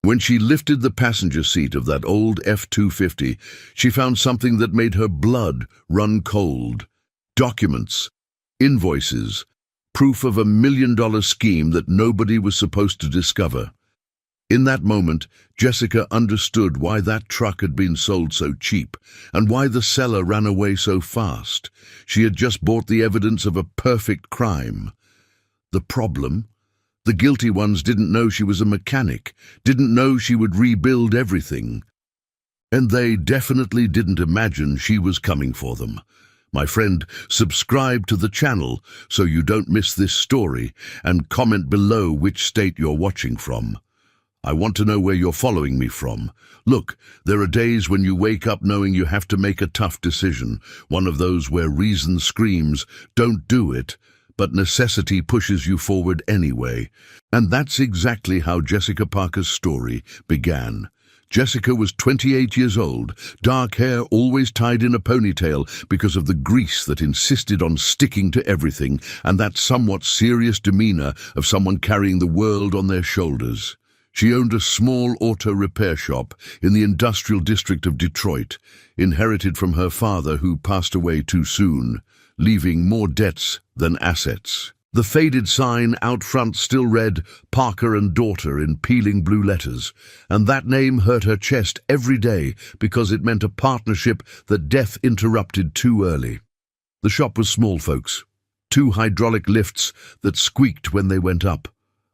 When she lifted the passenger seat of that old F-250, she found something that made her blood run cold. Documents, invoices, proof of a $1 million scheme that nobody was supposed to discover. In that moment, Jessica understood why that truck had been sold so cheap and why the seller ran away so fast. She had just bought the evidence of a perfect crime. The problem? The guilty ones didn't know she was a mechanic, didn't know she would rebuild everything. And they definitely didn't imagine she was coming for them. My friend, subscribe to the channel so you don't miss this story, and comment below which state you're watching from. I want to know where you're following me from. Look, there are days when you wake up knowing you have to make a tough decision, one of those where reason screams, "Don't do it," but necessity pushes you forward anyway. And that's exactly how Jessica Parker's story began. Jessica was 28 years old, dark hair always tied in a ponytail because of the grease that insisted on sticking to everything, and that somewhat serious demeanor of someone carrying the world on their shoulders. She owned a small auto repair shop in the industrial district of Detroit, inherited from her father who passed away too soon, leaving more debts than assets. The faded sign out front still read Parker and Daughter in peeling blue letters, and that name hurt her chest every day because it meant a partnership that death interrupted too early. The shop was small, folks. 2 hydraulic lifts that squeaked when they went up.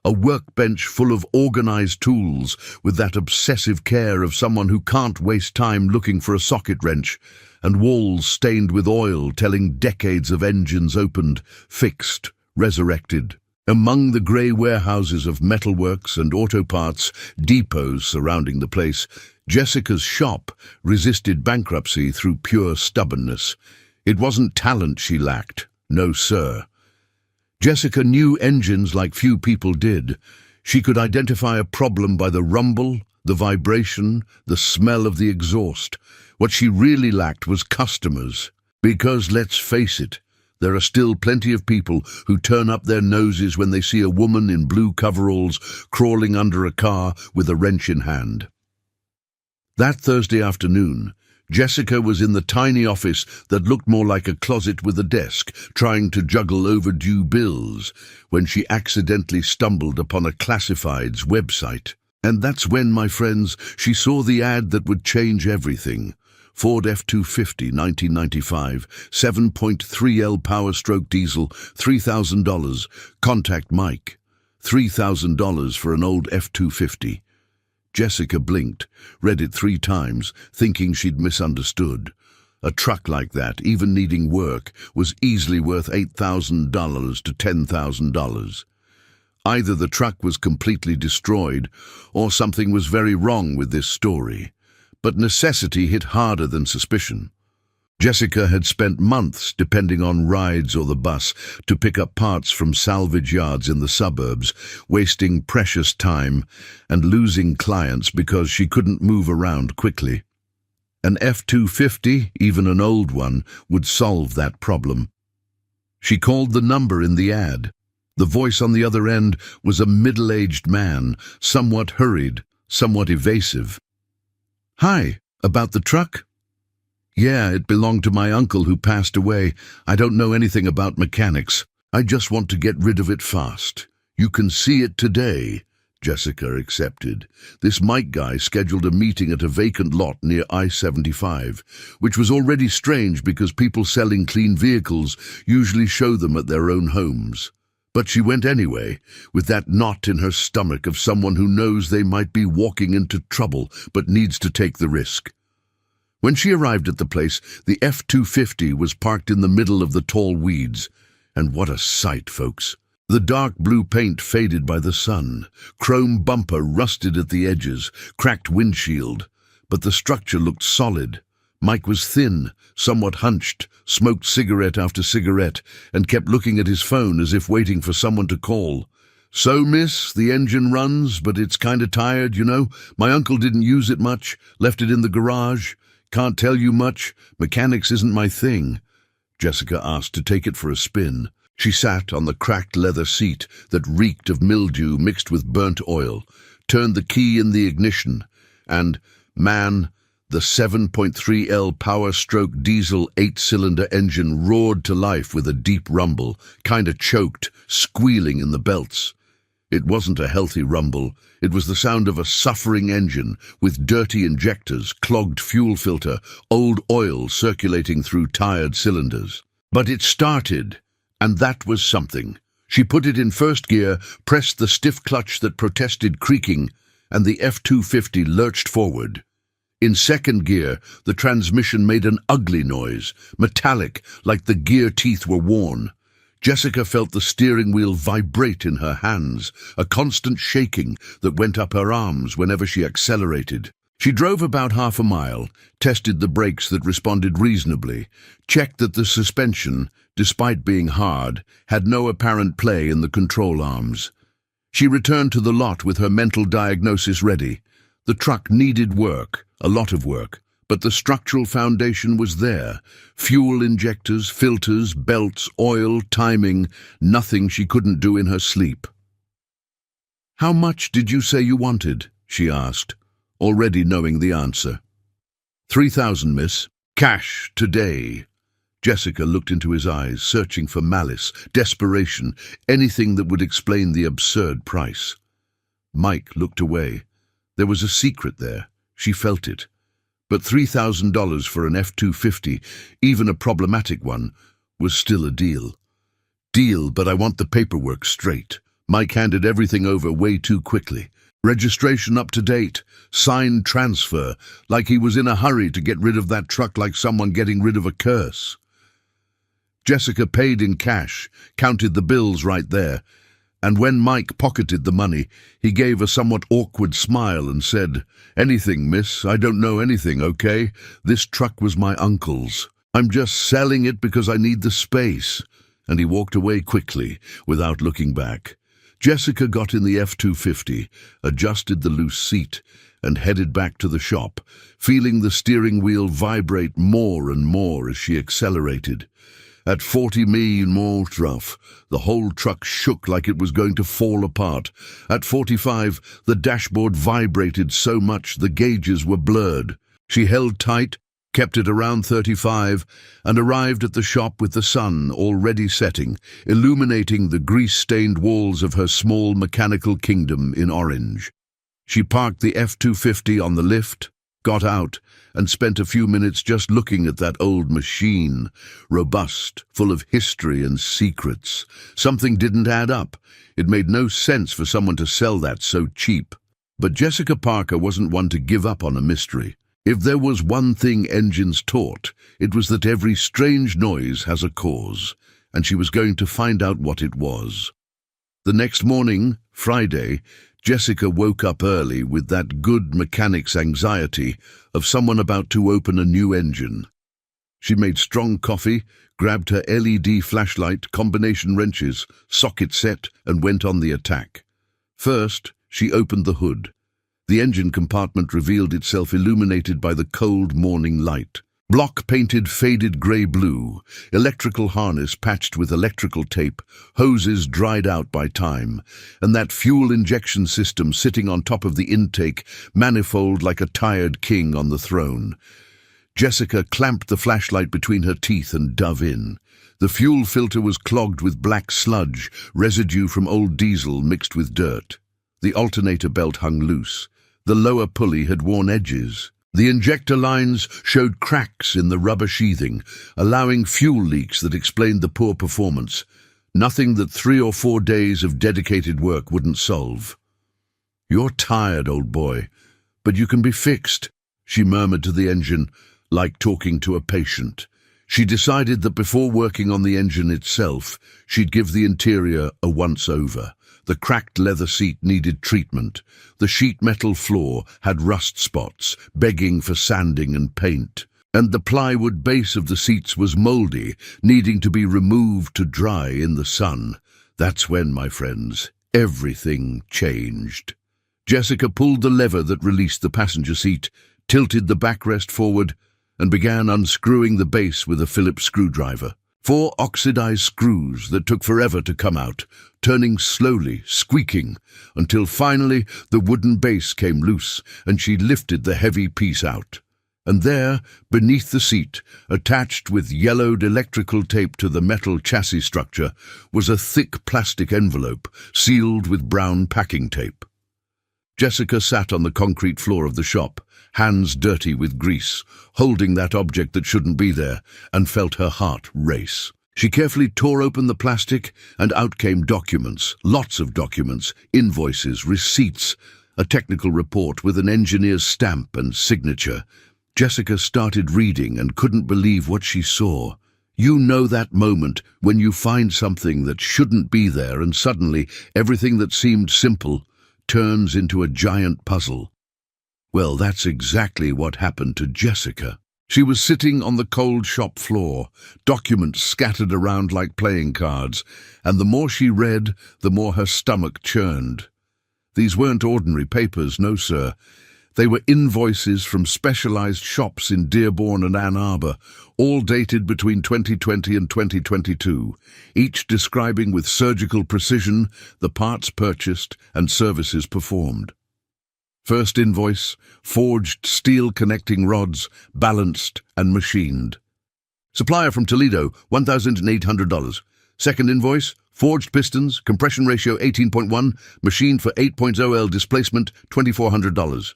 A workbench full of organized tools with that obsessive care of someone who can't waste time looking for a socket wrench, and walls stained with oil telling decades of engines opened, fixed, resurrected. Among the grey warehouses of metalworks and auto parts, depots surrounding the place, Jessica's shop resisted bankruptcy through pure stubbornness. It wasn't talent she lacked, no sir. Jessica knew engines like few people did. She could identify a problem by the rumble, the vibration, the smell of the exhaust. What she really lacked was customers. Because, let's face it, there are still plenty of people who turn up their noses when they see a woman in blue coveralls crawling under a car with a wrench in hand. That Thursday afternoon, Jessica was in the tiny office that looked more like a closet with a desk, trying to juggle overdue bills, when she accidentally stumbled upon a classifieds website. And that's when, my friends, she saw the ad that would change everything. Ford F-250, 1995, 7.3L Power-Stroke diesel, $3,000. Contact Mike. $3,000 for an old F-250. Jessica blinked, read it 3 times, thinking she'd misunderstood. A truck like that, even needing work, was easily worth $8,000 to $10,000. Either the truck was completely destroyed, or something was very wrong with this story. But necessity hit harder than suspicion. Jessica had spent months depending on rides or the bus to pick up parts from salvage yards in the suburbs, wasting precious time and losing clients because she couldn't move around quickly. An F-250, even an old one, would solve that problem. She called the number in the ad. The voice on the other end was a middle-aged man, somewhat hurried, somewhat evasive. "Hi, about the truck?" "Yeah, it belonged to my uncle who passed away. I don't know anything about mechanics. I just want to get rid of it fast. You can see it today." Jessica accepted. This Mike guy scheduled a meeting at a vacant lot near I-75, which was already strange because people selling clean vehicles usually show them at their own homes. But she went anyway, with that knot in her stomach of someone who knows they might be walking into trouble but needs to take the risk. When she arrived at the place, the F-250 was parked in the middle of the tall weeds. And what a sight, folks. The dark blue paint faded by the sun, chrome bumper rusted at the edges, cracked windshield. But the structure looked solid. Mike was thin, somewhat hunched, smoked cigarette after cigarette, and kept looking at his phone as if waiting for someone to call. "So, miss, the engine runs, but it's kinda tired, you know. My uncle didn't use it much, left it in the garage. Can't tell you much. Mechanics isn't my thing." Jessica asked to take it for a spin. She sat on the cracked leather seat that reeked of mildew mixed with burnt oil, turned the key in the ignition, and, man, the 7.3L power-stroke diesel 8-cylinder engine roared to life with a deep rumble, kinda choked, squealing in the belts. It wasn't a healthy rumble. It was the sound of a suffering engine with dirty injectors, clogged fuel filter, old oil circulating through tired cylinders. But it started, and that was something. She put it in first gear, pressed the stiff clutch that protested creaking, and the F-250 lurched forward. In second gear, the transmission made an ugly noise, metallic, like the gear teeth were worn. Jessica felt the steering wheel vibrate in her hands, a constant shaking that went up her arms whenever she accelerated. She drove about half a mile, tested the brakes that responded reasonably, checked that the suspension, despite being hard, had no apparent play in the control arms. She returned to the lot with her mental diagnosis ready. The truck needed work, a lot of work, but the structural foundation was there. Fuel injectors, filters, belts, oil, timing, nothing she couldn't do in her sleep. "How much did you say you wanted?" she asked, already knowing the answer. 3,000, miss. Cash, today." Jessica looked into his eyes, searching for malice, desperation, anything that would explain the absurd price. Mike looked away. There was a secret there. She felt it. But $3,000 for an F-250, even a problematic one, was still a deal. "Deal, but I want the paperwork straight." Mike handed everything over way too quickly. Registration up to date, signed transfer, like he was in a hurry to get rid of that truck like someone getting rid of a curse. Jessica paid in cash, counted the bills right there, and when Mike pocketed the money, he gave a somewhat awkward smile and said, "Anything, miss, I don't know anything, okay? This truck was my uncle's. I'm just selling it because I need the space." And he walked away quickly, without looking back. Jessica got in the F-250, adjusted the loose seat, and headed back to the shop, feeling the steering wheel vibrate more and more as she accelerated. At 40 miles rough, the whole truck shook like it was going to fall apart. At 45, the dashboard vibrated so much the gauges were blurred. She held tight, kept it around 35, and arrived at the shop with the sun already setting, illuminating the grease-stained walls of her small mechanical kingdom in orange. She parked the F-250 on the lift, got out, and spent a few minutes just looking at that old machine, robust, full of history and secrets. Something didn't add up. It made no sense for someone to sell that so cheap. But Jessica Parker wasn't one to give up on a mystery. If there was one thing engines taught, it was that every strange noise has a cause, and she was going to find out what it was. The next morning, Friday, Jessica woke up early with that good mechanic's anxiety of someone about to open a new engine. She made strong coffee, grabbed her LED flashlight, combination wrenches, socket set, and went on the attack. First, she opened the hood. The engine compartment revealed itself illuminated by the cold morning light. Block painted faded grey-blue, electrical harness patched with electrical tape, hoses dried out by time, and that fuel injection system sitting on top of the intake, manifold like a tired king on the throne. Jessica clamped the flashlight between her teeth and dove in. The fuel filter was clogged with black sludge, residue from old diesel mixed with dirt. The alternator belt hung loose. The lower pulley had worn edges. The injector lines showed cracks in the rubber sheathing, allowing fuel leaks that explained the poor performance, nothing that 3 or 4 days of dedicated work wouldn't solve. "You're tired, old boy, but you can be fixed," she murmured to the engine, like talking to a patient. She decided that before working on the engine itself, she'd give the interior a once-over. The cracked leather seat needed treatment. The sheet metal floor had rust spots, begging for sanding and paint. And the plywood base of the seats was mouldy, needing to be removed to dry in the sun. That's when, my friends, everything changed. Jessica pulled the lever that released the passenger seat, tilted the backrest forward, and began unscrewing the base with a Phillips screwdriver. 4 oxidized screws that took forever to come out, turning slowly, squeaking, until finally the wooden base came loose and she lifted the heavy piece out. And there, beneath the seat, attached with yellowed electrical tape to the metal chassis structure, was a thick plastic envelope sealed with brown packing tape. Jessica sat on the concrete floor of the shop, hands dirty with grease, holding that object that shouldn't be there, and felt her heart race. She carefully tore open the plastic, and out came documents, lots of documents, invoices, receipts, a technical report with an engineer's stamp and signature. Jessica started reading and couldn't believe what she saw. You know that moment when you find something that shouldn't be there and suddenly everything that seemed simple turns into a giant puzzle. Well, that's exactly what happened to Jessica. She was sitting on the cold shop floor, documents scattered around like playing cards, and the more she read, the more her stomach churned. These weren't ordinary papers, no sir. They were invoices from specialized shops in Dearborn and Ann Arbor, all dated between 2020 and 2022, each describing with surgical precision the parts purchased and services performed. First invoice, forged steel connecting rods, balanced and machined. Supplier from Toledo, $1,800. Second invoice, forged pistons, compression ratio 18.1, machined for 8.0 L displacement, $2,400.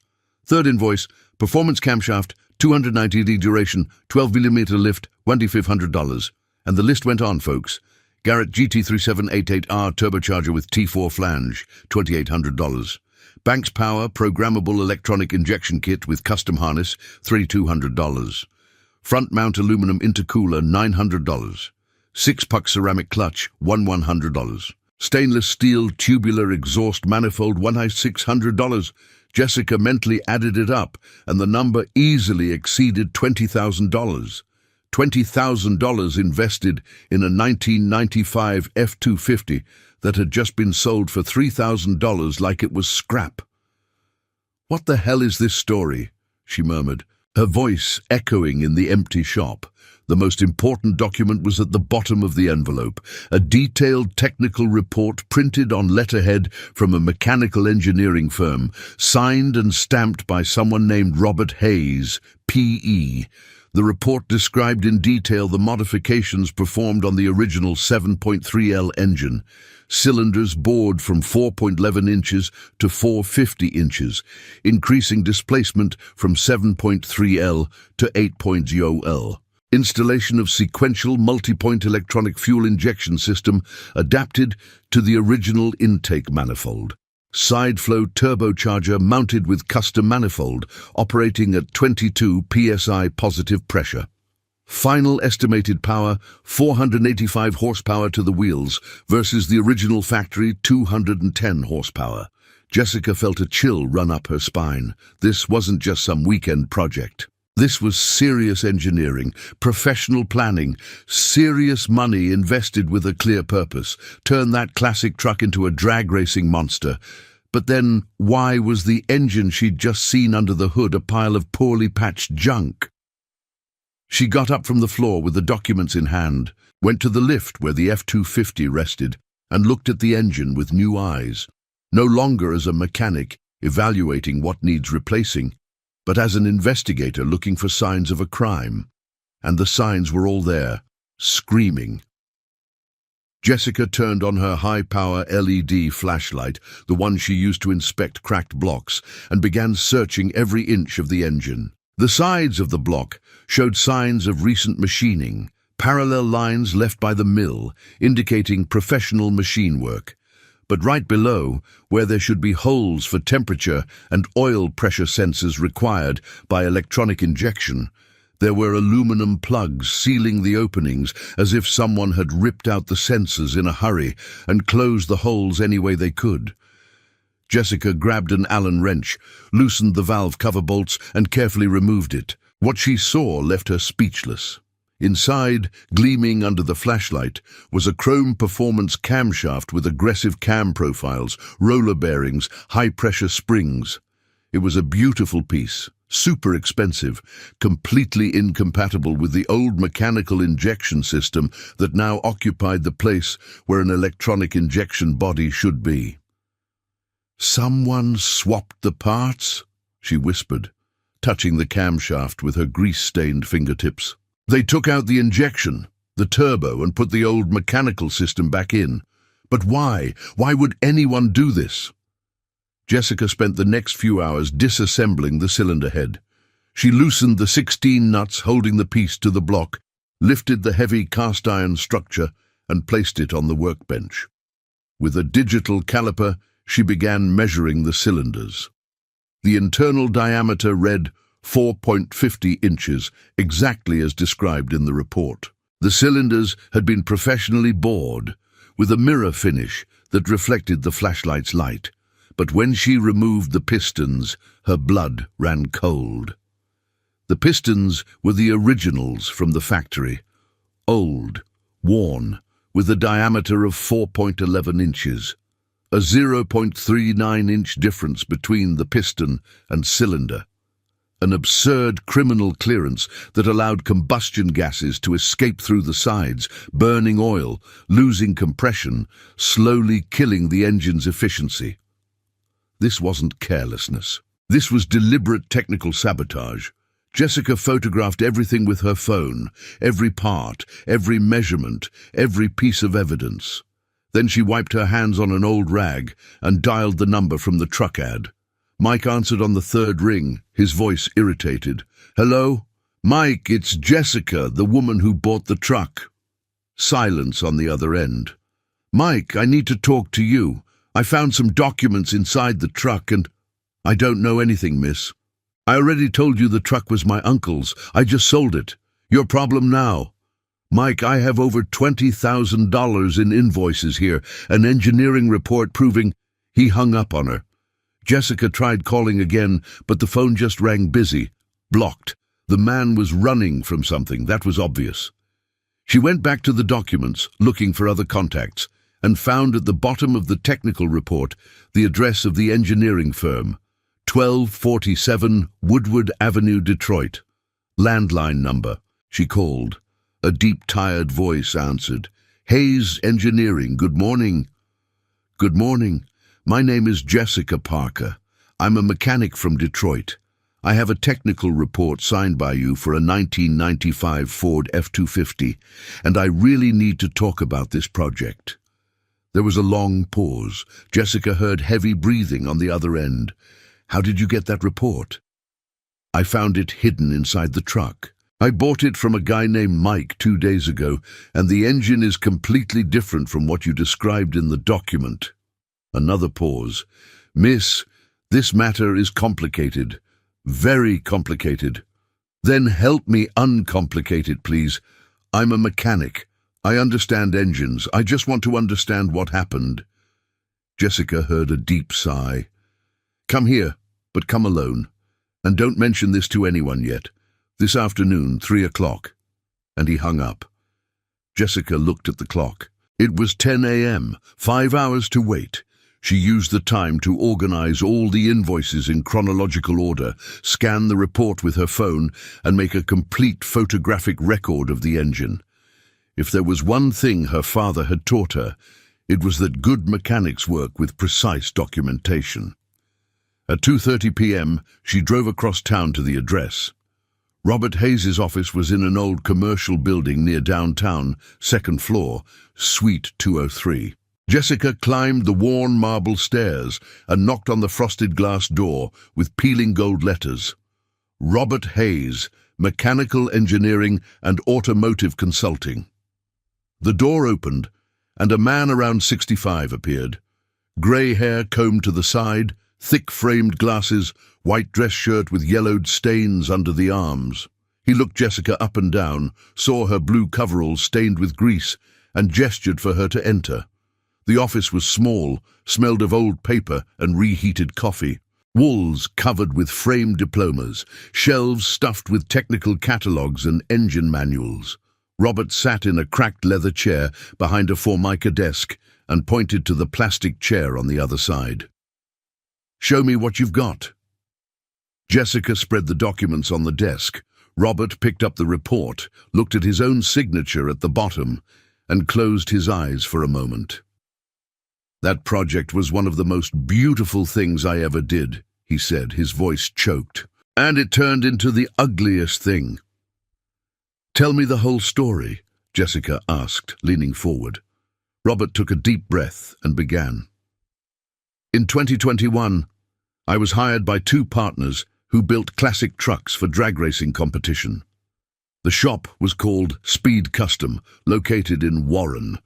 Third invoice, performance camshaft, 290D duration, 12mm lift, $2,500. And the list went on, folks. Garrett GT3788R turbocharger with T4 flange, $2,800. Banks Power programmable electronic injection kit with custom harness, $3,200. Front mount aluminum intercooler, $900. 6-puck ceramic clutch, $1,100. Stainless steel tubular exhaust manifold, $1,600. Jessica mentally added it up, and the number easily exceeded $20,000. $20,000 invested in a 1995 F-250 that had just been sold for $3,000 like it was scrap. "What the hell is this story?" she murmured, her voice echoing in the empty shop. The most important document was at the bottom of the envelope, a detailed technical report printed on letterhead from a mechanical engineering firm, signed and stamped by someone named Robert Hayes, P.E. The report described in detail the modifications performed on the original 7.3L engine. Cylinders bored from 4.11 inches to 450 inches, increasing displacement from 7.3L to 8.0L. Installation of sequential multi-point electronic fuel injection system adapted to the original intake manifold. Side flow turbocharger mounted with custom manifold, operating at 22 psi positive pressure. Final estimated power, 485 horsepower to the wheels versus the original factory 210 horsepower. Jessica felt a chill run up her spine. This wasn't just some weekend project. This was serious engineering, professional planning, serious money invested with a clear purpose. Turn that classic truck into a drag racing monster. But then, why was the engine she'd just seen under the hood a pile of poorly patched junk? She got up from the floor with the documents in hand, went to the lift where the F-250 rested, and looked at the engine with new eyes. No longer as a mechanic evaluating what needs replacing, but as an investigator looking for signs of a crime. And the signs were all there, screaming. Jessica turned on her high-power LED flashlight, the one she used to inspect cracked blocks, and began searching every inch of the engine. The sides of the block showed signs of recent machining, parallel lines left by the mill, indicating professional machine work. But right below, where there should be holes for temperature and oil pressure sensors required by electronic injection, there were aluminum plugs sealing the openings as if someone had ripped out the sensors in a hurry and closed the holes any way they could. Jessica grabbed an Allen wrench, loosened the valve cover bolts, and carefully removed it. What she saw left her speechless. Inside, gleaming under the flashlight, was a chrome performance camshaft with aggressive cam profiles, roller bearings, high-pressure springs. It was a beautiful piece, super expensive, completely incompatible with the old mechanical injection system that now occupied the place where an electronic injection body should be. "Someone swapped the parts?" she whispered, touching the camshaft with her grease-stained fingertips. "They took out the injection, the turbo, and put the old mechanical system back in. But why? Why would anyone do this?" Jessica spent the next few hours disassembling the cylinder head. She loosened the 16 nuts holding the piece to the block, lifted the heavy cast-iron structure, and placed it on the workbench. With a digital caliper, she began measuring the cylinders. The internal diameter read 4.50 inches, exactly as described in the report. The cylinders had been professionally bored, with a mirror finish that reflected the flashlight's light. But when she removed the pistons, her blood ran cold. The pistons were the originals from the factory, old, worn, with a diameter of 4.11 inches, a 0.39-inch difference between the piston and cylinder. An absurd criminal clearance that allowed combustion gases to escape through the sides, burning oil, losing compression, slowly killing the engine's efficiency. This wasn't carelessness. This was deliberate technical sabotage. Jessica photographed everything with her phone, every part, every measurement, every piece of evidence. Then she wiped her hands on an old rag and dialed the number from the truck ad. Mike answered on the third ring, his voice irritated. "Hello? Mike, it's Jessica, the woman who bought the truck." Silence on the other end. "Mike, I need to talk to you. I found some documents inside the truck and—" "I don't know anything, miss. I already told you the truck was my uncle's. I just sold it. Your problem now." "Mike, I have over $20,000 in invoices here, an engineering report proving—" He hung up on her. Jessica tried calling again, but the phone just rang busy. Blocked. The man was running from something, that was obvious. She went back to the documents, looking for other contacts, and found at the bottom of the technical report the address of the engineering firm, 1247 Woodward Avenue, Detroit. Landline number. She called. A deep, tired voice answered. "Hayes Engineering, good morning." "Good morning. My name is Jessica Parker. I'm a mechanic from Detroit. I have a technical report signed by you for a 1995 Ford F-250, and I really need to talk about this project." There was a long pause. Jessica heard heavy breathing on the other end. "How did you get that report?" "I found it hidden inside the truck. I bought it from a guy named Mike 2 days ago, and the engine is completely different from what you described in the document." Another pause. "Miss, this matter is complicated. Very complicated." "Then help me uncomplicate it, please. I'm a mechanic. I understand engines. I just want to understand what happened." Jessica heard a deep sigh. "Come here, but come alone. And don't mention this to anyone yet. This afternoon, 3 o'clock. And he hung up. Jessica looked at the clock. It was 10 a.m., 5 hours to wait. She used the time to organize all the invoices in chronological order, scan the report with her phone, and make a complete photographic record of the engine. If there was one thing her father had taught her, it was that good mechanics work with precise documentation. At 2:30 p.m., she drove across town to the address. Robert Hayes' office was in an old commercial building near downtown, 2nd floor, Suite 203. Jessica climbed the worn marble stairs and knocked on the frosted glass door with peeling gold letters. Robert Hayes, Mechanical Engineering and Automotive Consulting. The door opened, and a man around 65 appeared. Grey hair combed to the side, thick framed glasses, white dress shirt with yellowed stains under the arms. He looked Jessica up and down, saw her blue coveralls stained with grease, and gestured for her to enter. The office was small, smelled of old paper and reheated coffee. Walls covered with framed diplomas, shelves stuffed with technical catalogues and engine manuals. Robert sat in a cracked leather chair behind a Formica desk and pointed to the plastic chair on the other side. "Show me what you've got." Jessica spread the documents on the desk. Robert picked up the report, looked at his own signature at the bottom, and closed his eyes for a moment. "That project was one of the most beautiful things I ever did," he said, his voice choked. "And it turned into the ugliest thing." "Tell me the whole story," Jessica asked, leaning forward. Robert took a deep breath and began. "In 2021, I was hired by two partners who built classic trucks for drag racing competition. The shop was called Speed Custom, located in Warren.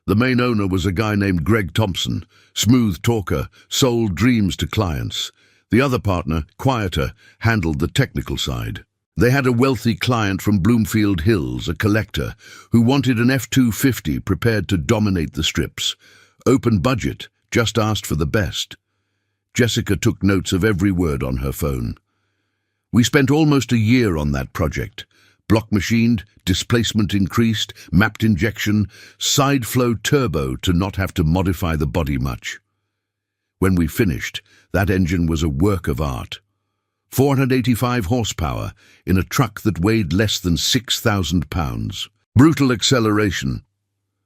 The main owner was a guy named Greg Thompson, smooth talker, sold dreams to clients. The other partner, Quieter, handled the technical side. They had a wealthy client from Bloomfield Hills, a collector, who wanted an F-250 prepared to dominate the strips. Open budget, just asked for the best. Jessica took notes of every word on her phone. "We spent almost a year on that project. Block machined, displacement increased, mapped injection, side flow turbo to not have to modify the body much. When we finished, that engine was a work of art. 485 horsepower in a truck that weighed less than 6,000 pounds. Brutal acceleration.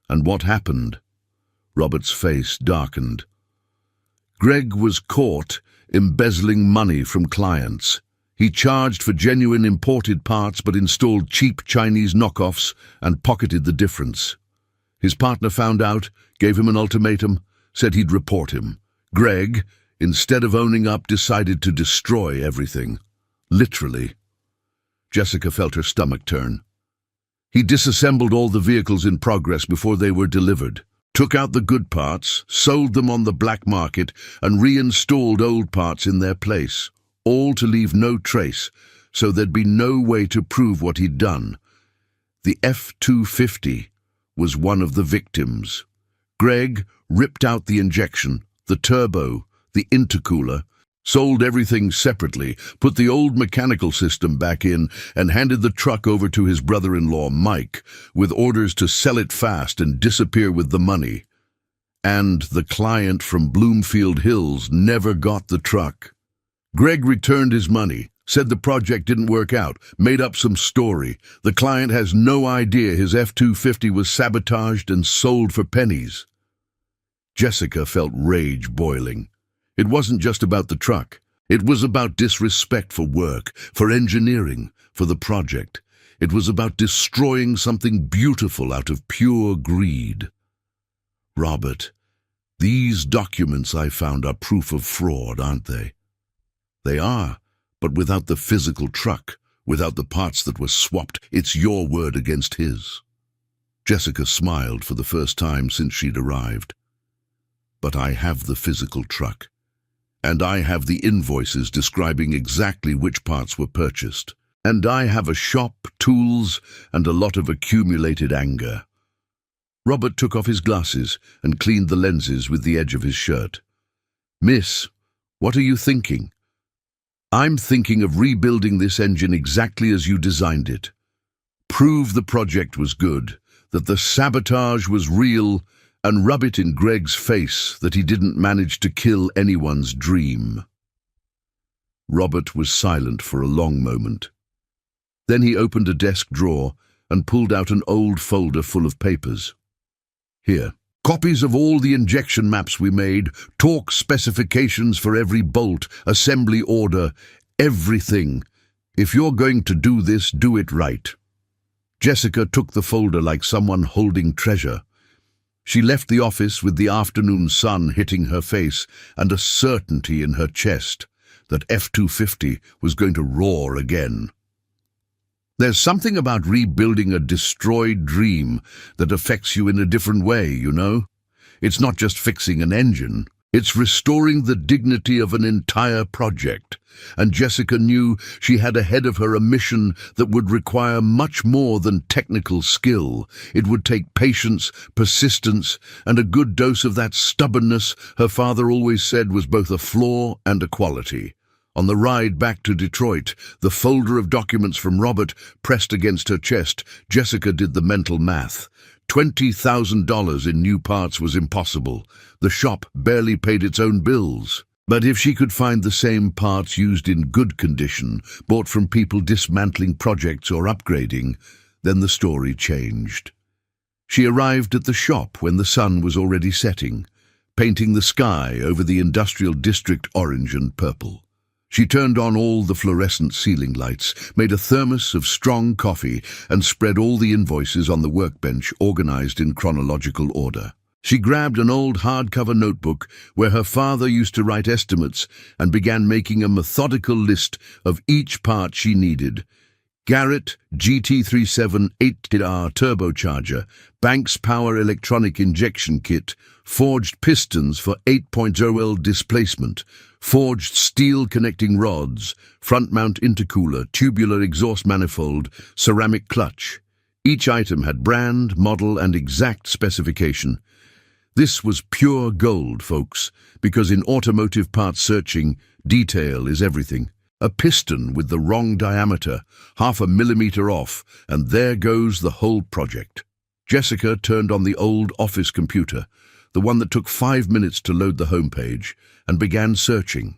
And what happened?" Robert's face darkened. "Greg was caught embezzling money from clients. He charged for genuine imported parts but installed cheap Chinese knockoffs and pocketed the difference. His partner found out, gave him an ultimatum, said he'd report him. Greg, instead of owning up, decided to destroy everything. Literally." Jessica felt her stomach turn. "He disassembled all the vehicles in progress before they were delivered, took out the good parts, sold them on the black market, and reinstalled old parts in their place, all to leave no trace, so there'd be no way to prove what he'd done. The F-250 was one of the victims. Greg ripped out the injection, the turbo, the intercooler, sold everything separately, put the old mechanical system back in, and handed the truck over to his brother-in-law, Mike, with orders to sell it fast and disappear with the money. And the client from Bloomfield Hills never got the truck. Greg returned his money, said the project didn't work out, made up some story. The client has no idea his F-250 was sabotaged and sold for pennies." Jessica felt rage boiling. It wasn't just about the truck. It was about disrespect for work, for engineering, for the project. It was about destroying something beautiful out of pure greed. "Robert, these documents I found are proof of fraud, aren't they?" "They are, but without the physical truck, without the parts that were swapped, it's your word against his." Jessica smiled for the first time since she'd arrived. "But I have the physical truck. And I have the invoices describing exactly which parts were purchased. And I have a shop, tools, and a lot of accumulated anger." Robert took off his glasses and cleaned the lenses with the edge of his shirt. "Miss, what are you thinking?" "I'm thinking of rebuilding this engine exactly as you designed it. Prove the project was good, that the sabotage was real, and rub it in Greg's face that he didn't manage to kill anyone's dream." Robert was silent for a long moment. Then he opened a desk drawer and pulled out an old folder full of papers. "Here, copies of all the injection maps we made, torque specifications for every bolt, assembly order, everything. If you're going to do this, do it right." Jessica took the folder like someone holding treasure. She left the office with the afternoon sun hitting her face and a certainty in her chest that F-250 was going to roar again. There's something about rebuilding a destroyed dream that affects you in a different way, you know? It's not just fixing an engine. It's restoring the dignity of an entire project. And Jessica knew she had ahead of her a mission that would require much more than technical skill. It would take patience, persistence, and a good dose of that stubbornness her father always said was both a flaw and a quality. On the ride back to Detroit, the folder of documents from Robert pressed against her chest, Jessica did the mental math. $20,000 in new parts was impossible. The shop barely paid its own bills. But if she could find the same parts used in good condition, bought from people dismantling projects or upgrading, then the story changed. She arrived at the shop when the sun was already setting, painting the sky over the industrial district orange and purple. She turned on all the fluorescent ceiling lights, made a thermos of strong coffee, and spread all the invoices on the workbench, organized in chronological order. She grabbed an old hardcover notebook where her father used to write estimates and began making a methodical list of each part she needed. Garrett GT37 8R turbocharger, Banks Power electronic injection kit, forged pistons for 8.0L displacement, forged steel connecting rods, front mount intercooler, tubular exhaust manifold, ceramic clutch. Each item had brand, model, and exact specification. This was pure gold, folks, because in automotive parts searching, detail is everything. A piston with the wrong diameter, 0.5 millimeter off, and there goes the whole project. Jessica turned on the old office computer, the one that took 5 minutes to load the homepage, and began searching.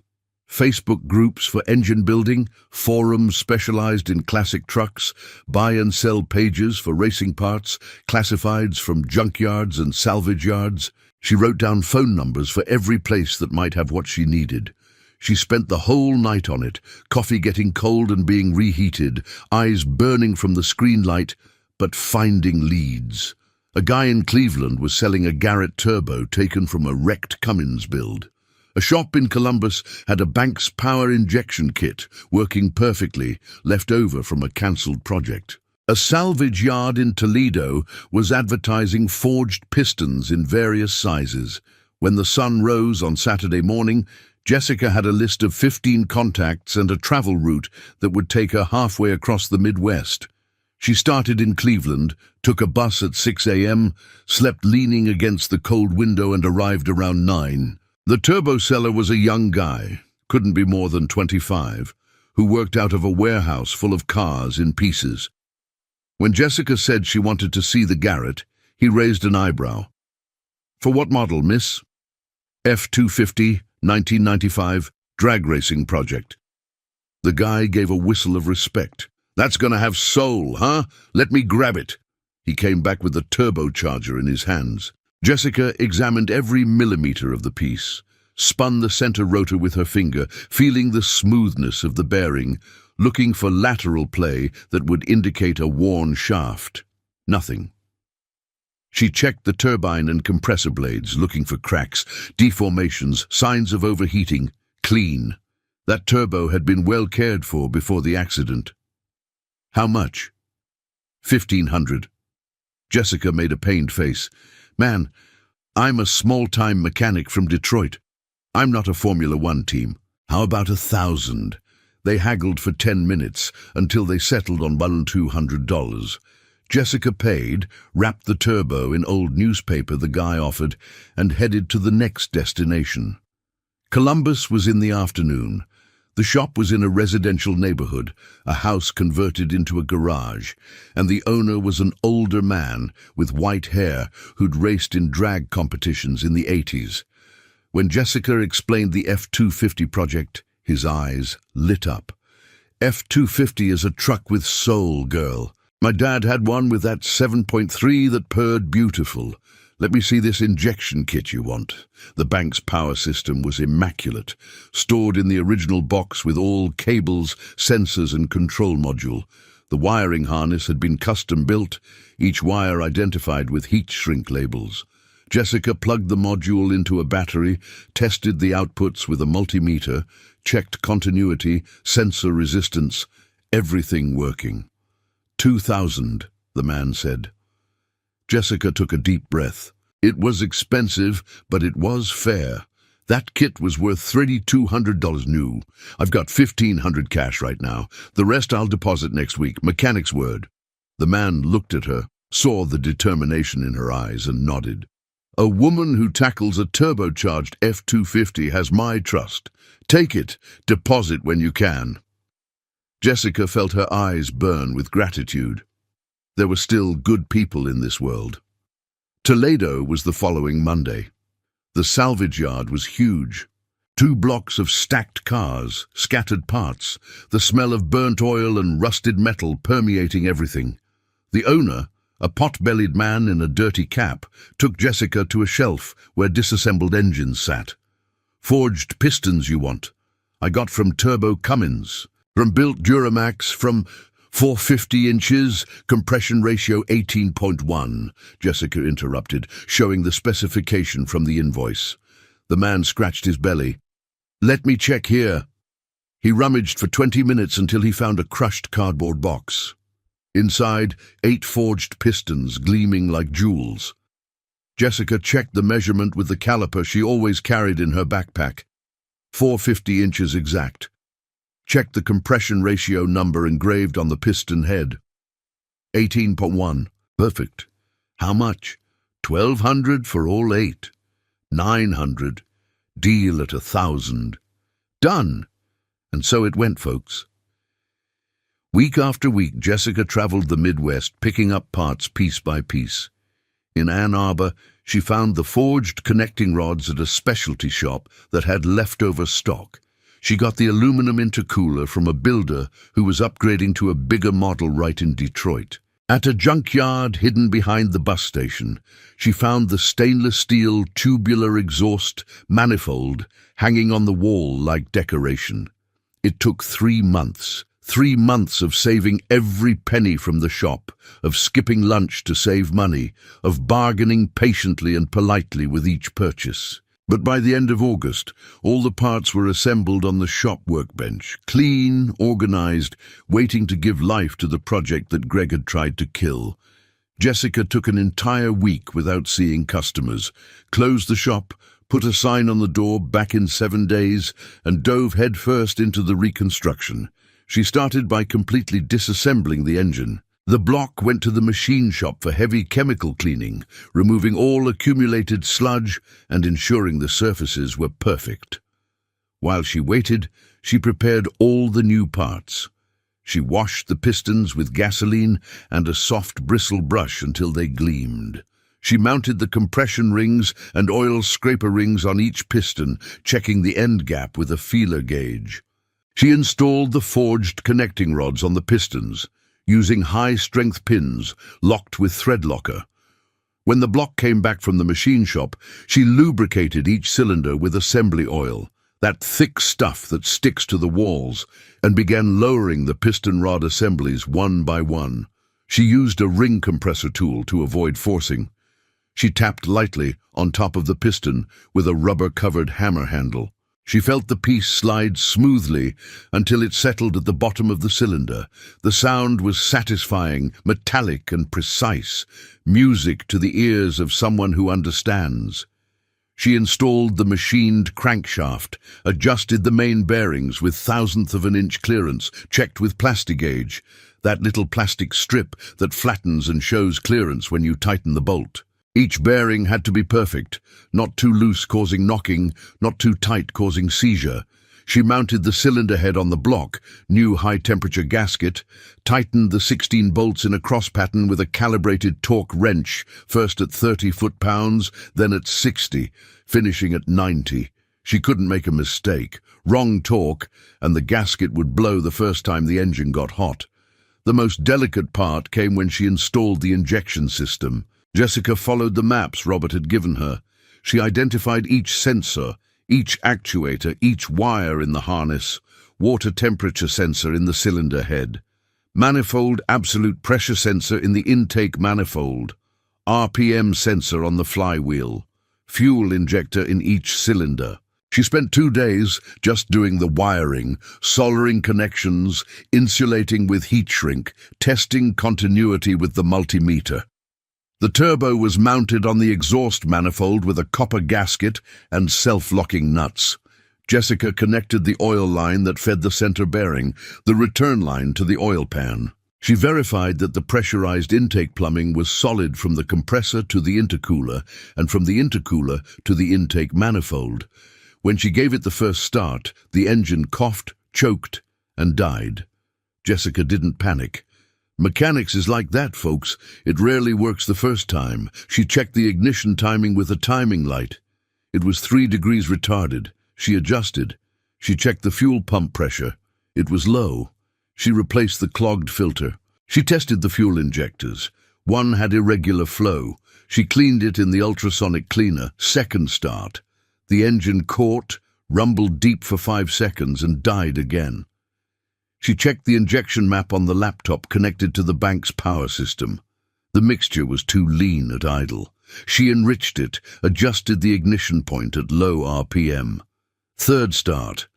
Facebook groups for engine building, forums specialized in classic trucks, buy and sell pages for racing parts, classifieds from junkyards and salvage yards. She wrote down phone numbers for every place that might have what she needed. She spent the whole night on it, coffee getting cold and being reheated, eyes burning from the screen light, but finding leads. A guy in Cleveland was selling a Garrett turbo taken from a wrecked Cummins build. A shop in Columbus had a Banks Power injection kit, working perfectly, left over from a cancelled project. A salvage yard in Toledo was advertising forged pistons in various sizes. When the sun rose on Saturday morning, Jessica had a list of 15 contacts and a travel route that would take her halfway across the Midwest. She started in Cleveland, took a bus at 6 a.m., slept leaning against the cold window and arrived around 9. The turbo seller was a young guy, couldn't be more than 25, who worked out of a warehouse full of cars in pieces. When Jessica said she wanted to see the Garrett, he raised an eyebrow. "For what model, miss?" "F250, 1995, drag racing project." The guy gave a whistle of respect. "That's gonna have soul, huh? Let me grab it." He came back with the turbocharger in his hands. Jessica examined every millimeter of the piece, spun the center rotor with her finger, feeling the smoothness of the bearing, looking for lateral play that would indicate a worn shaft. Nothing. She checked the turbine and compressor blades, looking for cracks, deformations, signs of overheating. Clean. That turbo had been well cared for before the accident. "How much?" $1,500. Jessica made a pained face. "Man, I'm a small-time mechanic from Detroit. I'm not a Formula One team. How about 1,000? They haggled for 10 minutes until they settled on $1,200. Jessica paid, wrapped the turbo in old newspaper the guy offered, and headed to the next destination. Columbus was in the afternoon. The shop was in a residential neighborhood, a house converted into a garage, and the owner was an older man with white hair who'd raced in drag competitions in the 80s. When Jessica explained the F250 project, his eyes lit up. "F250 is a truck with soul, girl. My dad had one with that 7.3 that purred beautiful. Let me see this injection kit you want." The Banks Power system was immaculate, stored in the original box with all cables, sensors and control module. The wiring harness had been custom built, each wire identified with heat shrink labels. Jessica plugged the module into a battery, tested the outputs with a multimeter, checked continuity, sensor resistance, everything working. 2,000, the man said. Jessica took a deep breath. It was expensive, but it was fair. That kit was worth $3,200 new. I've got $1,500 cash right now. The rest I'll deposit next week, mechanic's word. The man looked at her, saw the determination in her eyes, and nodded. "A woman who tackles a turbocharged F250 has my trust. Take it, deposit when you can." Jessica felt her eyes burn with gratitude. There were still good people in this world. Toledo was the following Monday. The salvage yard was huge. 2 blocks of stacked cars, scattered parts, the smell of burnt oil and rusted metal permeating everything. The owner, a pot-bellied man in a dirty cap, took Jessica to a shelf where disassembled engines sat. "Forged pistons you want? I got from Turbo Cummins. From built Duramax, from 450 inches, compression ratio 18.1, Jessica interrupted, showing the specification from the invoice. The man scratched his belly. "Let me check here." He rummaged for 20 minutes until he found a crushed cardboard box. Inside, 8 forged pistons gleaming like jewels. Jessica checked the measurement with the caliper she always carried in her backpack. 450 inches exact. Checked the compression ratio number engraved on the piston head. 18.1. Perfect. How much? 1,200 for all 8. 900. Deal at 1,000. Done. And so it went, folks. Week after week, Jessica traveled the Midwest, picking up parts piece by piece. In Ann Arbor, she found the forged connecting rods at a specialty shop that had leftover stock. She got the aluminum intercooler from a builder who was upgrading to a bigger model right in Detroit. At a junkyard hidden behind the bus station, she found the stainless steel tubular exhaust manifold hanging on the wall like decoration. It took 3 months. 3 months of saving every penny from the shop, of skipping lunch to save money, of bargaining patiently and politely with each purchase. But by the end of August, all the parts were assembled on the shop workbench, clean, organized, waiting to give life to the project that Greg had tried to kill. Jessica took an entire week without seeing customers, closed the shop, put a sign on the door, "Back in 7 days," and dove headfirst into the reconstruction. She started by completely disassembling the engine. The block went to the machine shop for heavy chemical cleaning, removing all accumulated sludge and ensuring the surfaces were perfect. While she waited, she prepared all the new parts. She washed the pistons with gasoline and a soft bristle brush until they gleamed. She mounted the compression rings and oil scraper rings on each piston, checking the end gap with a feeler gauge. She installed the forged connecting rods on the pistons, using high-strength pins locked with thread locker. When the block came back from the machine shop, she lubricated each cylinder with assembly oil, that thick stuff that sticks to the walls, and began lowering the piston rod assemblies one by one. She used a ring compressor tool to avoid forcing. She tapped lightly on top of the piston with a rubber-covered hammer handle. She felt the piece slide smoothly until it settled at the bottom of the cylinder. The sound was satisfying, metallic and precise, music to the ears of someone who understands. She installed the machined crankshaft, adjusted the main bearings with thousandth of an inch clearance, checked with Plastigauge, that little plastic strip that flattens and shows clearance when you tighten the bolt. Each bearing had to be perfect, not too loose causing knocking, not too tight causing seizure. She mounted the cylinder head on the block, new high-temperature gasket, tightened the 16 bolts in a cross pattern with a calibrated torque wrench, first at 30 foot-pounds, then at 60, finishing at 90. She couldn't make a mistake. Wrong torque, and the gasket would blow the first time the engine got hot. The most delicate part came when she installed the injection system. Jessica followed the maps Robert had given her. She identified each sensor, each actuator, each wire in the harness, water temperature sensor in the cylinder head, manifold absolute pressure sensor in the intake manifold, RPM sensor on the flywheel, fuel injector in each cylinder. She spent 2 days just doing the wiring, soldering connections, insulating with heat shrink, testing continuity with the multimeter. The turbo was mounted on the exhaust manifold with a copper gasket and self-locking nuts. Jessica connected the oil line that fed the center bearing, the return line to the oil pan. She verified that the pressurized intake plumbing was solid from the compressor to the intercooler and from the intercooler to the intake manifold. When she gave it the first start, the engine coughed, choked, and died. Jessica didn't panic. Mechanics is like that, folks. It rarely works the first time. She checked the ignition timing with a timing light. It was 3 degrees retarded. She adjusted. She checked the fuel pump pressure. It was low. She replaced the clogged filter. She tested the fuel injectors. One had irregular flow. She cleaned it in the ultrasonic cleaner. Second start. The engine caught, rumbled deep for 5 seconds, and died again. She checked the injection map on the laptop connected to the bank's power system. The mixture was too lean at idle. She enriched it, adjusted the ignition point at low RPM. Third start.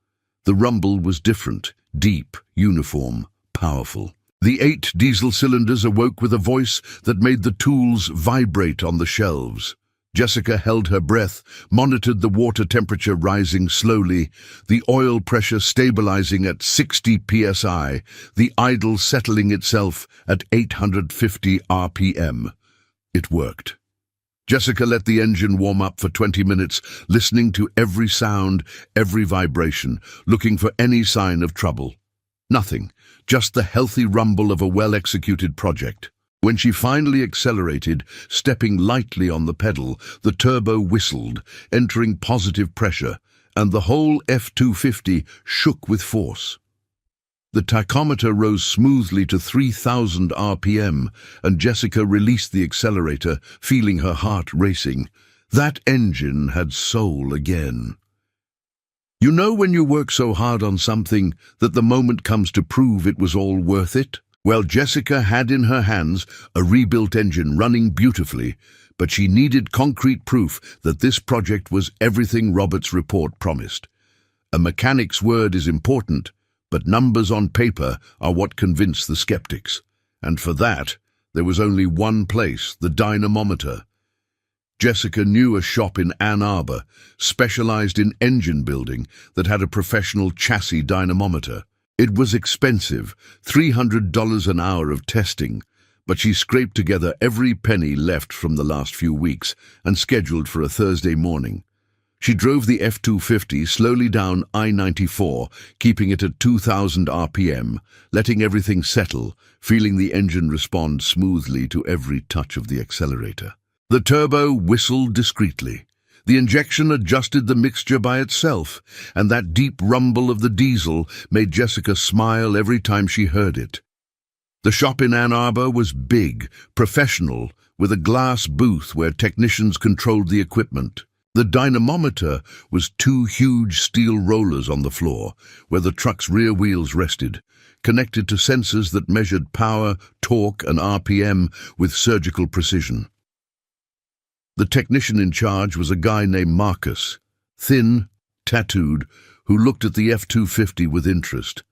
The rumble was different, deep, uniform, powerful. The 8 diesel cylinders awoke with a voice that made the tools vibrate on the shelves. Jessica held her breath, monitored the water temperature rising slowly, the oil pressure stabilizing at 60 psi, the idle settling itself at 850 RPM. It worked. Jessica let the engine warm up for 20 minutes, listening to every sound, every vibration, looking for any sign of trouble. Nothing, just the healthy rumble of a well-executed project. When she finally accelerated, stepping lightly on the pedal, the turbo whistled, entering positive pressure, and the whole F-250 shook with force. The tachometer rose smoothly to 3,000 RPM, and Jessica released the accelerator, feeling her heart racing. That engine had soul again. You know when you work so hard on something that the moment comes to prove it was all worth it? Well, Jessica had in her hands a rebuilt engine running beautifully, but she needed concrete proof that this project was everything Robert's report promised. A mechanic's word is important, but numbers on paper are what convince the skeptics. And for that, there was only one place, the dynamometer. Jessica knew a shop in Ann Arbor, specialized in engine building, that had a professional chassis dynamometer. It was expensive, $300 an hour of testing, but she scraped together every penny left from the last few weeks and scheduled for a Thursday morning. She drove the F-250 slowly down I-94, keeping it at 2,000 RPM, letting everything settle, feeling the engine respond smoothly to every touch of the accelerator. The turbo whistled discreetly. The injection adjusted the mixture by itself, and that deep rumble of the diesel made Jessica smile every time she heard it. The shop in Ann Arbor was big, professional, with a glass booth where technicians controlled the equipment. The dynamometer was 2 huge steel rollers on the floor, where the truck's rear wheels rested, connected to sensors that measured power, torque, and RPM with surgical precision. The technician in charge was a guy named Marcus, thin, tattooed, who looked at the F-250 with interest.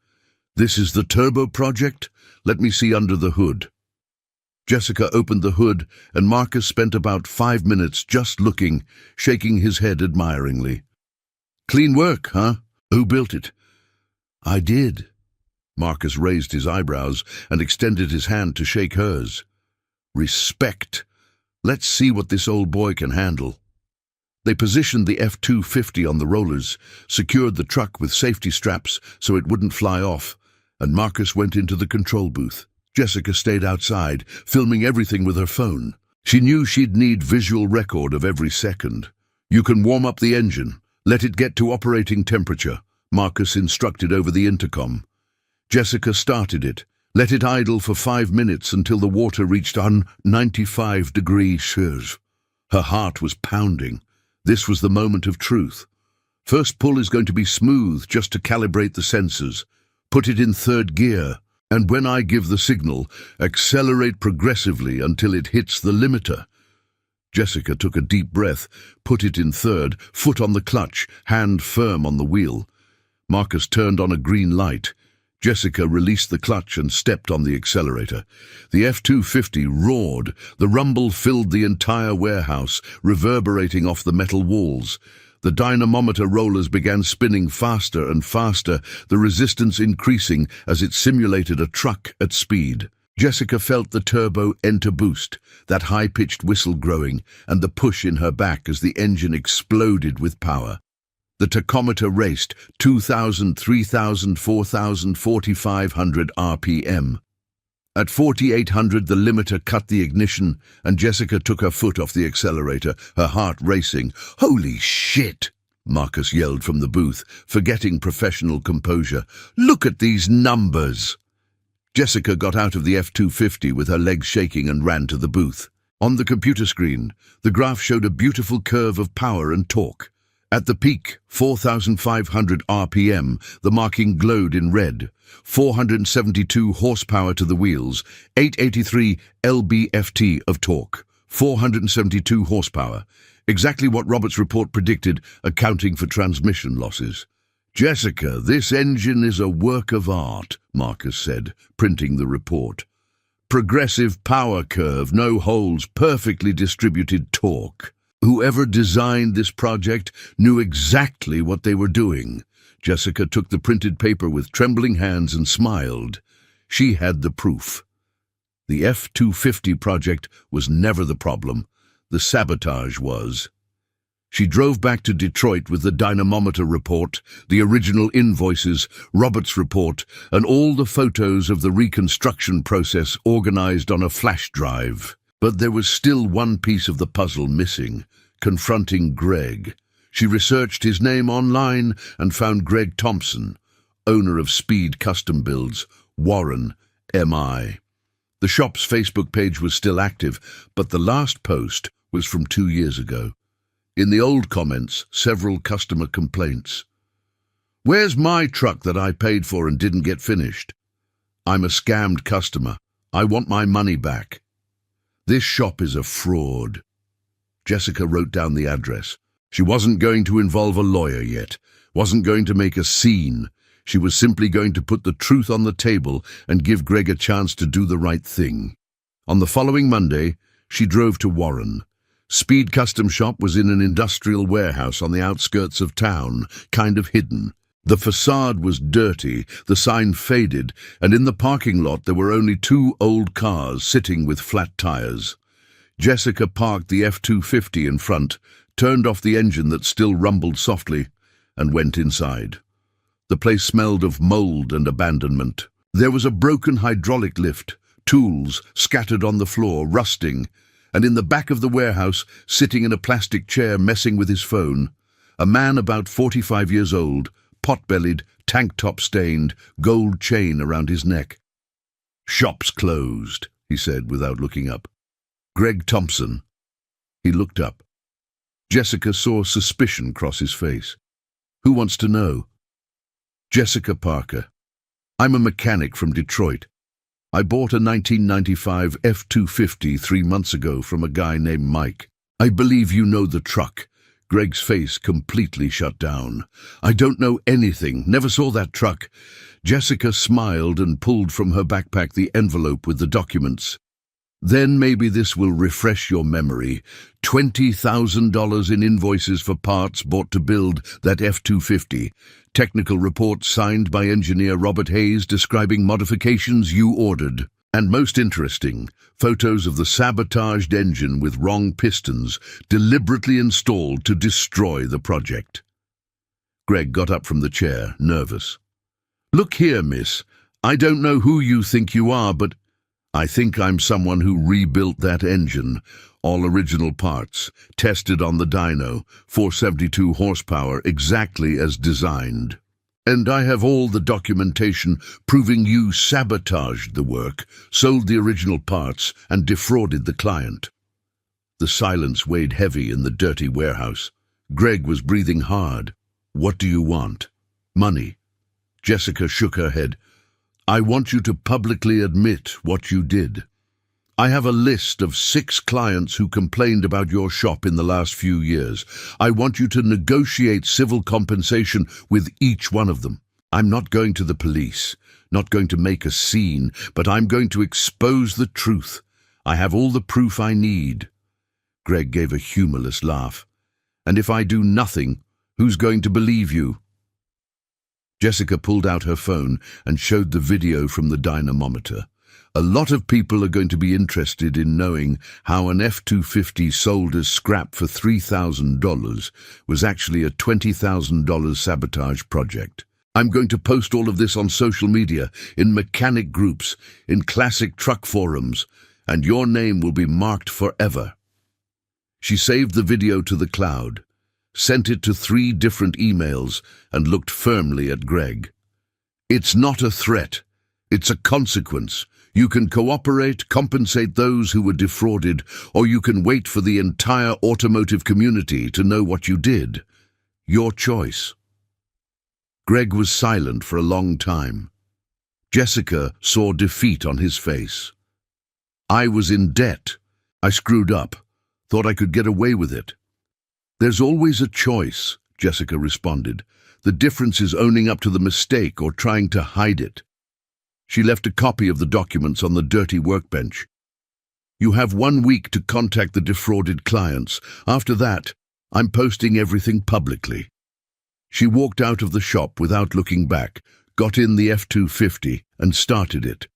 "This is the turbo project? Let me see under the hood." Jessica opened the hood, and Marcus spent about 5 minutes just looking, shaking his head admiringly. "Clean work, huh? Who built it?" "I did." Marcus raised his eyebrows and extended his hand to shake hers. "Respect. Let's see what this old boy can handle." They positioned the F-250 on the rollers, secured the truck with safety straps so it wouldn't fly off, and Marcus went into the control booth. Jessica stayed outside, filming everything with her phone. She knew she'd need visual record of every second. "You can warm up the engine. Let it get to operating temperature," Marcus instructed over the intercom. Jessica started it. Let it idle for 5 minutes until the water reached 95 degrees Celsius. Her heart was pounding. This was the moment of truth. First pull is going to be smooth just to calibrate the sensors. Put it in 3rd gear, and when I give the signal, accelerate progressively until it hits the limiter. Jessica took a deep breath, put it in 3rd, foot on the clutch, hand firm on the wheel. Marcus turned on a green light. Jessica released the clutch and stepped on the accelerator. The F-250 roared. The rumble filled the entire warehouse, reverberating off the metal walls. The dynamometer rollers began spinning faster and faster, the resistance increasing as it simulated a truck at speed. Jessica felt the turbo enter boost, that high-pitched whistle growing, and the push in her back as the engine exploded with power. The tachometer raced 2,000, 3,000, 4,000, 4,500 RPM. At 4,800, the limiter cut the ignition, and Jessica took her foot off the accelerator, her heart racing. Holy shit! Marcus yelled from the booth, forgetting professional composure. "Look at these numbers!" Jessica got out of the F-250 with her legs shaking and ran to the booth. On the computer screen, the graph showed a beautiful curve of power and torque. At the peak, 4,500 RPM, the marking glowed in red. 472 horsepower to the wheels, 883 lb-ft of torque, 472 horsepower. Exactly what Robert's report predicted, accounting for transmission losses. "Jessica, this engine is a work of art," Marcus said, printing the report. "Progressive power curve, no holes, perfectly distributed torque. Whoever designed this project knew exactly what they were doing." Jessica took the printed paper with trembling hands and smiled. She had the proof. The F-250 project was never the problem. The sabotage was. She drove back to Detroit with the dynamometer report, the original invoices, Robert's report, and all the photos of the reconstruction process organized on a flash drive. But there was still one piece of the puzzle missing, confronting Greg. She researched his name online and found Greg Thompson, owner of Speed Custom Builds, Warren, MI. The shop's Facebook page was still active, but the last post was from 2 years ago. In the old comments, several customer complaints. "Where's my truck that I paid for and didn't get finished? I'm a scammed customer. I want my money back. This shop is a fraud." Jessica wrote down the address. She wasn't going to involve a lawyer yet, wasn't going to make a scene. She was simply going to put the truth on the table and give Greg a chance to do the right thing. On the following Monday, she drove to Warren. Speed Custom Shop was in an industrial warehouse on the outskirts of town, kind of hidden. The facade was dirty, the sign faded, and in the parking lot there were only 2 old cars sitting with flat tires. Jessica parked the F-250 in front, turned off the engine that still rumbled softly, and went inside. The place smelled of mold and abandonment. There was a broken hydraulic lift, tools scattered on the floor, rusting, and in the back of the warehouse, sitting in a plastic chair messing with his phone, a man about 45 years old, pot-bellied, tank-top stained, gold chain around his neck. "Shop's closed," he said without looking up. "Greg Thompson." He looked up. Jessica saw suspicion cross his face. "Who wants to know?" "Jessica Parker. I'm a mechanic from Detroit. I bought a 1995 F-250 3 months ago from a guy named Mike. I believe you know the truck." Greg's face completely shut down. "I don't know anything, never saw that truck." Jessica smiled and pulled from her backpack the envelope with the documents. "Then maybe this will refresh your memory. $20,000 in invoices for parts bought to build that F-250. Technical report signed by engineer Robert Hayes describing modifications you ordered. And most interesting, photos of the sabotaged engine with wrong pistons deliberately installed to destroy the project." Greg got up from the chair, nervous. "Look here, miss. I don't know who you think you are, but I think I'm someone who rebuilt that engine. All original parts, tested on the dyno, 472 horsepower, exactly as designed. And I have all the documentation proving you sabotaged the work, sold the original parts, and defrauded the client." The silence weighed heavy in the dirty warehouse. Greg was breathing hard. "What do you want?" "Money." Jessica shook her head. "I want you to publicly admit what you did. I have a list of 6 clients who complained about your shop in the last few years. I want you to negotiate civil compensation with each one of them. I'm not going to the police, not going to make a scene, but I'm going to expose the truth. I have all the proof I need." Greg gave a humorless laugh. "And if I do nothing, who's going to believe you?" Jessica pulled out her phone and showed the video from the dynamometer. A lot of people are going to be interested in knowing how an F-250 sold as scrap for $3,000 was actually a $20,000 sabotage project. I'm going to post all of this on social media, in mechanic groups, in classic truck forums, and your name will be marked forever." She saved the video to the cloud. sent it to 3 different emails, and looked firmly at Greg. "It's not a threat. It's a consequence. You can cooperate, compensate those who were defrauded, or you can wait for the entire automotive community to know what you did. Your choice." Greg was silent for a long time. Jessica saw defeat on his face. "I was in debt. I screwed up. Thought I could get away with it." "There's always a choice," Jessica responded. "The difference is owning up to the mistake or trying to hide it." She left a copy of the documents on the dirty workbench. "You have 1 week to contact the defrauded clients. After that, I'm posting everything publicly." She walked out of the shop without looking back, got in the F-250 and started it.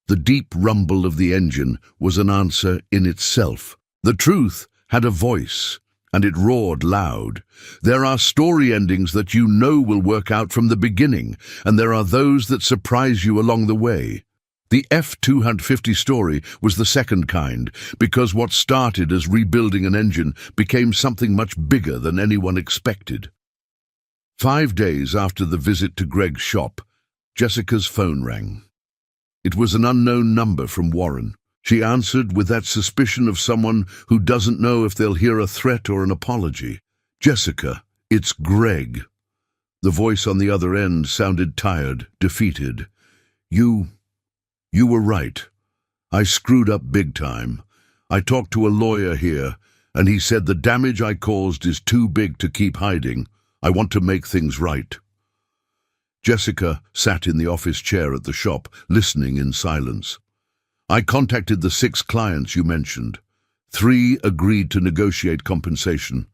The deep rumble of the engine was an answer in itself. The truth had a voice, and it roared loud. There are story endings that you know will work out from the beginning, and there are those that surprise you along the way. The F-250 story was the second kind, because what started as rebuilding an engine became something much bigger than anyone expected. 5 days after the visit to Greg's shop, Jessica's phone rang. It was an unknown number from Warren. She answered with that suspicion of someone who doesn't know if they'll hear a threat or an apology. "Jessica, it's Greg." The voice on the other end sounded tired, defeated. You were right. I screwed up big time. I talked to a lawyer here, and he said the damage I caused is too big to keep hiding. I want to make things right." Jessica sat in the office chair at the shop, listening in silence. "I contacted the 6 clients you mentioned. 3 agreed to negotiate compensation.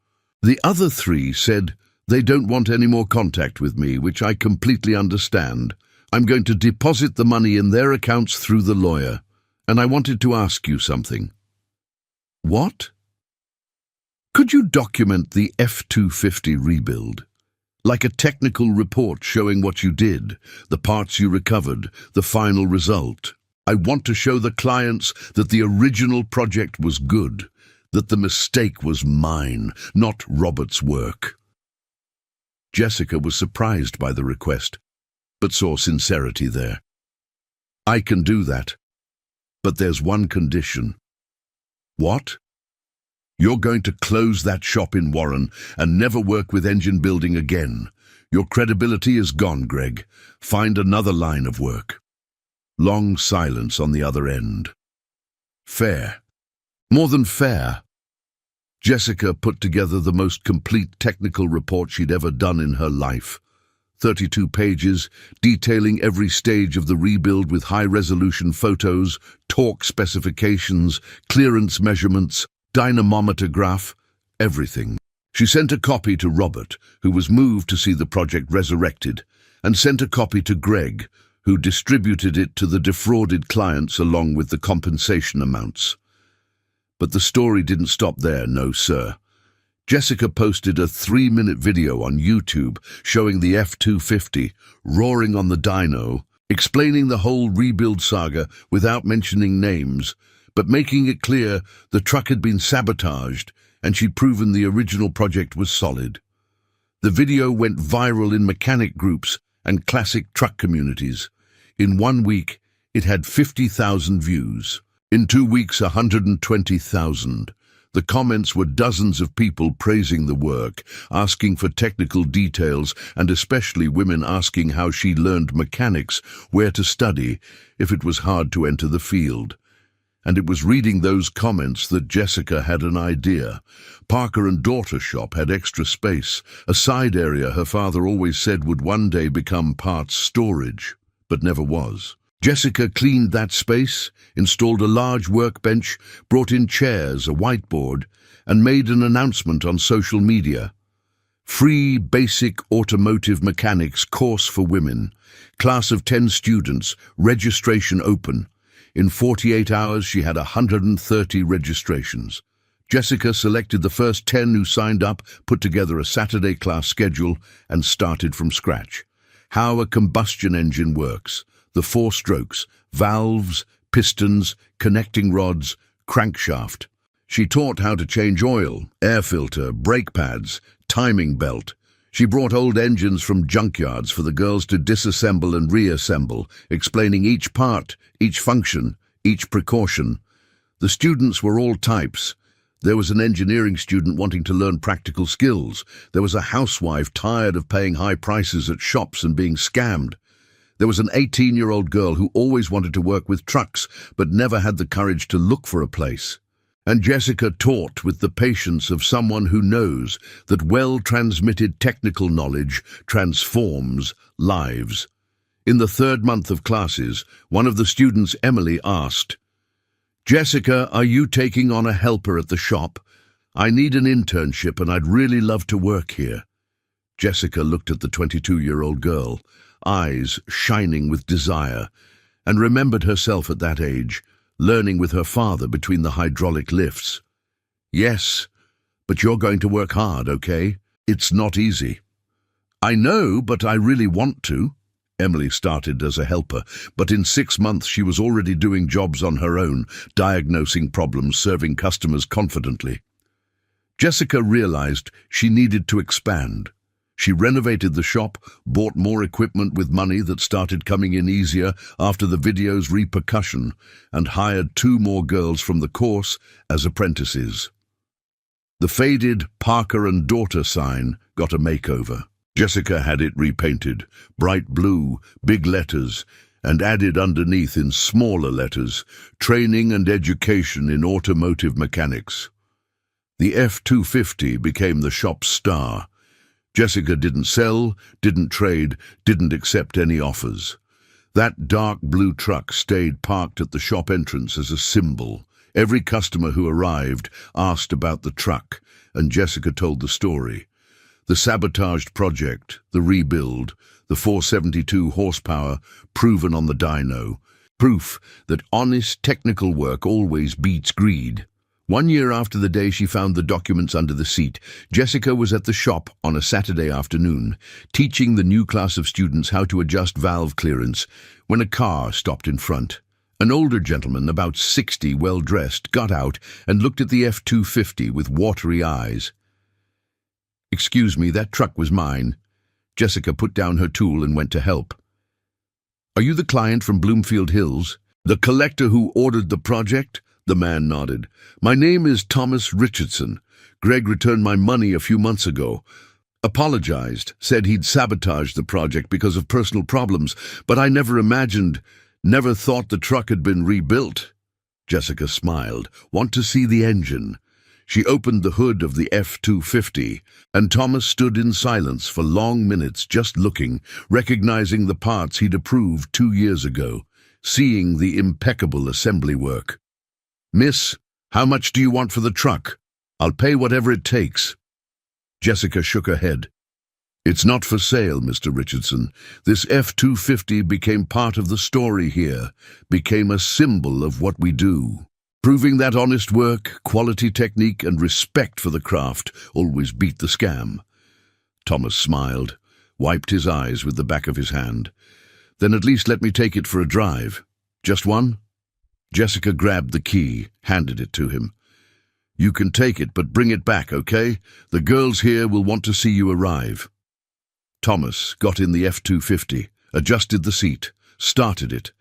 The other 3 said they don't want any more contact with me, which I completely understand. I'm going to deposit the money in their accounts through the lawyer, and I wanted to ask you something." "What?" "Could you document the F-250 rebuild? Like a technical report showing what you did, the parts you recovered, the final result. I want to show the clients that the original project was good, that the mistake was mine, not Robert's work." Jessica was surprised by the request, but saw sincerity there. "I can do that, but there's one condition." "What?" "You're going to close that shop in Warren and never work with engine building again. Your credibility is gone, Greg. Find another line of work." Long silence on the other end. "Fair. More than fair." Jessica put together the most complete technical report she'd ever done in her life. 32 pages, detailing every stage of the rebuild with high-resolution photos, torque specifications, clearance measurements, dynamometer graph, everything. She sent a copy to Robert, who was moved to see the project resurrected, and sent a copy to Greg, who distributed it to the defrauded clients along with the compensation amounts. But the story didn't stop there, no sir. Jessica posted a 3-minute video on YouTube showing the F-250 roaring on the dyno, explaining the whole rebuild saga without mentioning names, but making it clear the truck had been sabotaged and she'd proven the original project was solid. The video went viral in mechanic groups and classic truck communities. In 1 week, it had 50,000 views. In 2 weeks, 120,000. The comments were dozens of people praising the work, asking for technical details, and especially women asking how she learned mechanics, where to study, if it was hard to enter the field. And it was reading those comments that Jessica had an idea. Parker and Daughter Shop had extra space, a side area her father always said would one day become parts storage, but never was. Jessica cleaned that space, installed a large workbench, brought in chairs, a whiteboard, and made an announcement on social media. Free basic automotive mechanics course for women. Class of 10 students, registration open. In 48 hours, she had 130 registrations. Jessica selected the first 10 who signed up, put together a Saturday class schedule, and started from scratch. How a combustion engine works. The 4 strokes, valves, pistons, connecting rods, crankshaft. She taught how to change oil, air filter, brake pads, timing belt. She brought old engines from junkyards for the girls to disassemble and reassemble, explaining each part, each function, each precaution. The students were all types. There was an engineering student wanting to learn practical skills. There was a housewife tired of paying high prices at shops and being scammed. There was an 18-year-old girl who always wanted to work with trucks but never had the courage to look for a place. And Jessica taught with the patience of someone who knows that well-transmitted technical knowledge transforms lives. In the third month of classes, one of the students, Emily, asked, "Jessica, are you taking on a helper at the shop? I need an internship and I'd really love to work here." Jessica looked at the 22-year-old girl, eyes shining with desire, and remembered herself at that age, learning with her father between the hydraulic lifts. "Yes, but you're going to work hard, okay? It's not easy." "I know, but I really want to." Emily started as a helper, but in 6 months she was already doing jobs on her own, diagnosing problems, serving customers confidently. Jessica realized she needed to expand. She renovated the shop, bought more equipment with money that started coming in easier after the video's repercussion, and hired 2 more girls from the course as apprentices. The faded Parker and Daughter sign got a makeover. Jessica had it repainted, bright blue, big letters, and added underneath in smaller letters, "Training and Education in Automotive Mechanics." The F-250 became the shop's star. Jessica didn't sell, didn't trade, didn't accept any offers. That dark blue truck stayed parked at the shop entrance as a symbol. Every customer who arrived asked about the truck, and Jessica told the story. The sabotaged project, the rebuild, the 472 horsepower proven on the dyno. Proof that honest technical work always beats greed. 1 year after the day she found the documents under the seat, Jessica was at the shop on a Saturday afternoon, teaching the new class of students how to adjust valve clearance, when a car stopped in front. An older gentleman, about 60, well-dressed, got out and looked at the F-250 with watery eyes. "Excuse me, that truck was mine." Jessica put down her tool and went to help. "Are you the client from Bloomfield Hills? The collector who ordered the project?" The man nodded. "My name is Thomas Richardson. Greg returned my money a few months ago. Apologized, said he'd sabotaged the project because of personal problems, but I never thought the truck had been rebuilt." Jessica smiled. "Want to see the engine?" She opened the hood of the F-250, and Thomas stood in silence for long minutes just looking, recognizing the parts he'd approved 2 years ago, seeing the impeccable assembly work. "Miss, how much do you want for the truck? I'll pay whatever it takes." Jessica shook her head. "It's not for sale, Mr. Richardson. This F-250 became part of the story here, became a symbol of what we do. Proving that honest work, quality technique, and respect for the craft always beat the scam." Thomas smiled, wiped his eyes with the back of his hand. "Then at least let me take it for a drive. Just one?" Jessica grabbed the key, handed it to him. "You can take it, but bring it back, okay? The girls here will want to see you arrive." Thomas got in the F-250, adjusted the seat, started it,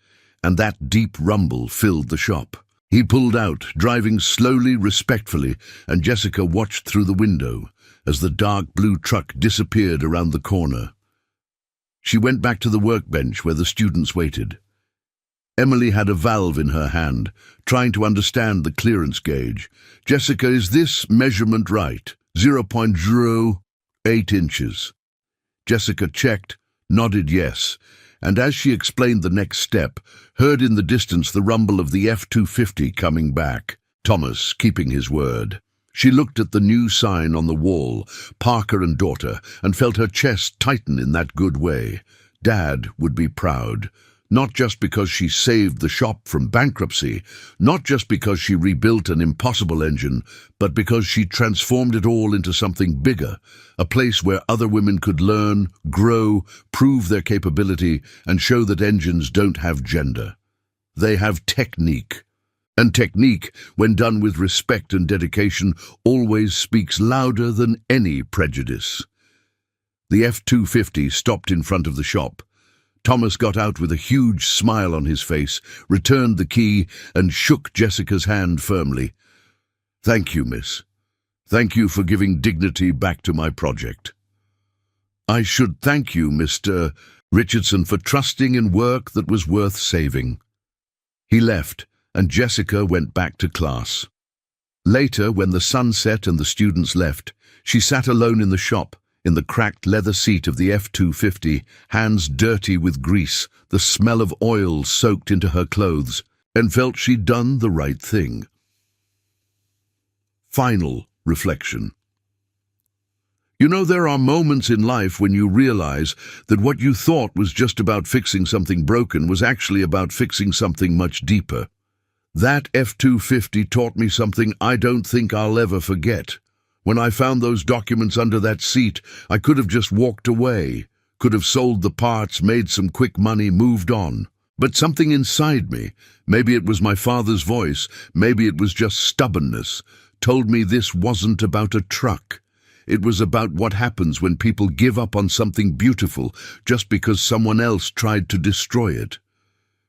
and that deep rumble filled the shop. He pulled out, driving slowly, respectfully, and Jessica watched through the window as the dark blue truck disappeared around the corner. She went back to the workbench where the students waited. Emily had a valve in her hand, trying to understand the clearance gauge. "Jessica, is this measurement right? 0.08 inches. Jessica checked, nodded yes, and as she explained the next step, heard in the distance the rumble of the F-250 coming back. Thomas keeping his word. She looked at the new sign on the wall, Parker and Daughter, and felt her chest tighten in that good way. Dad would be proud. Not just because she saved the shop from bankruptcy, not just because she rebuilt an impossible engine, but because she transformed it all into something bigger, a place where other women could learn, grow, prove their capability, and show that engines don't have gender. They have technique. And technique, when done with respect and dedication, always speaks louder than any prejudice. The F-250 stopped in front of the shop. Thomas got out with a huge smile on his face, returned the key, and shook Jessica's hand firmly. "Thank you, miss. Thank you for giving dignity back to my project. I should thank you, Mr. Richardson, for trusting in work that was worth saving." He left, and Jessica went back to class. Later, when the sun set and the students left, she sat alone in the shop, in the cracked leather seat of the F-250, hands dirty with grease, the smell of oil soaked into her clothes, and felt she'd done the right thing. Final reflection. You know, there are moments in life when you realize that what you thought was just about fixing something broken was actually about fixing something much deeper. That F-250 taught me something I don't think I'll ever forget. When I found those documents under that seat, I could have just walked away, could have sold the parts, made some quick money, moved on. But something inside me, maybe it was my father's voice, maybe it was just stubbornness, told me this wasn't about a truck. It was about what happens when people give up on something beautiful just because someone else tried to destroy it.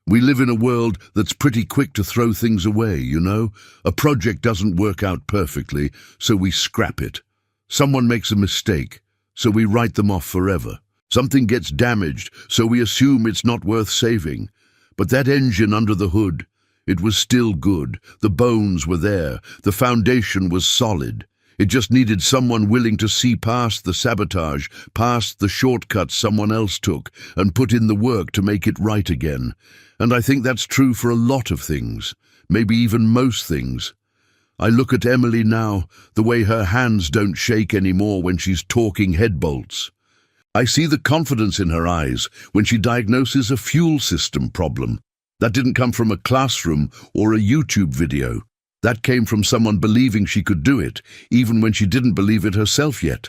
We live in a world that's pretty quick to throw things away, you know? A project doesn't work out perfectly, so we scrap it. Someone makes a mistake, so we write them off forever. Something gets damaged, so we assume it's not worth saving. But that engine under the hood, it was still good. The bones were there. The foundation was solid. It just needed someone willing to see past the sabotage, past the shortcuts someone else took, and put in the work to make it right again. And I think that's true for a lot of things, maybe even most things. I look at Emily now, the way her hands don't shake anymore when she's torquing head bolts. I see the confidence in her eyes when she diagnoses a fuel system problem. That didn't come from a classroom or a YouTube video. That came from someone believing she could do it, even when she didn't believe it herself yet.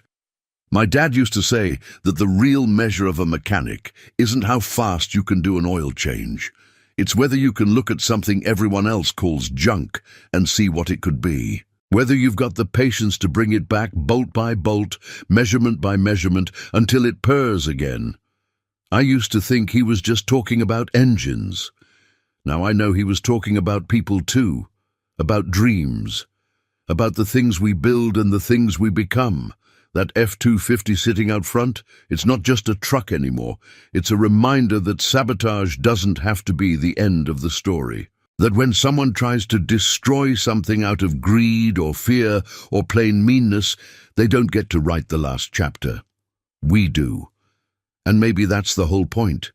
My dad used to say that the real measure of a mechanic isn't how fast you can do an oil change. It's whether you can look at something everyone else calls junk and see what it could be. Whether you've got the patience to bring it back bolt by bolt, measurement by measurement, until it purrs again. I used to think he was just talking about engines. Now I know he was talking about people too. About dreams, about the things we build and the things we become. That F-250 sitting out front, it's not just a truck anymore. It's a reminder that sabotage doesn't have to be the end of the story. That when someone tries to destroy something out of greed or fear or plain meanness, they don't get to write the last chapter. We do. And maybe that's the whole point.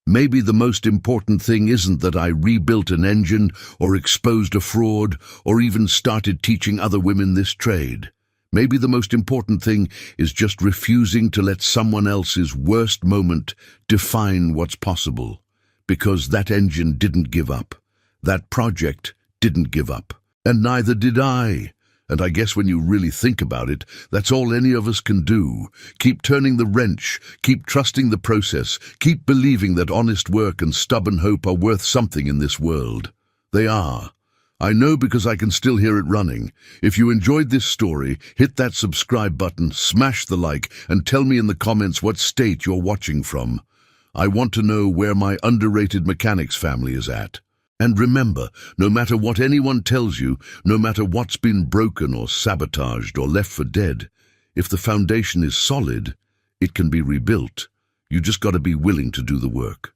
Maybe the most important thing isn't that I rebuilt an engine or exposed a fraud or even started teaching other women this trade. Maybe the most important thing is just refusing to let someone else's worst moment define what's possible. Because that engine didn't give up. That project didn't give up. And neither did I. And I guess when you really think about it, that's all any of us can do. Keep turning the wrench, keep trusting the process, keep believing that honest work and stubborn hope are worth something in this world. They are. I know because I can still hear it running. If you enjoyed this story, hit that subscribe button, smash the like, and tell me in the comments what state you're watching from. I want to know where my underrated mechanics family is at. And remember, no matter what anyone tells you, no matter what's been broken or sabotaged or left for dead, if the foundation is solid, it can be rebuilt. You just got to be willing to do the work.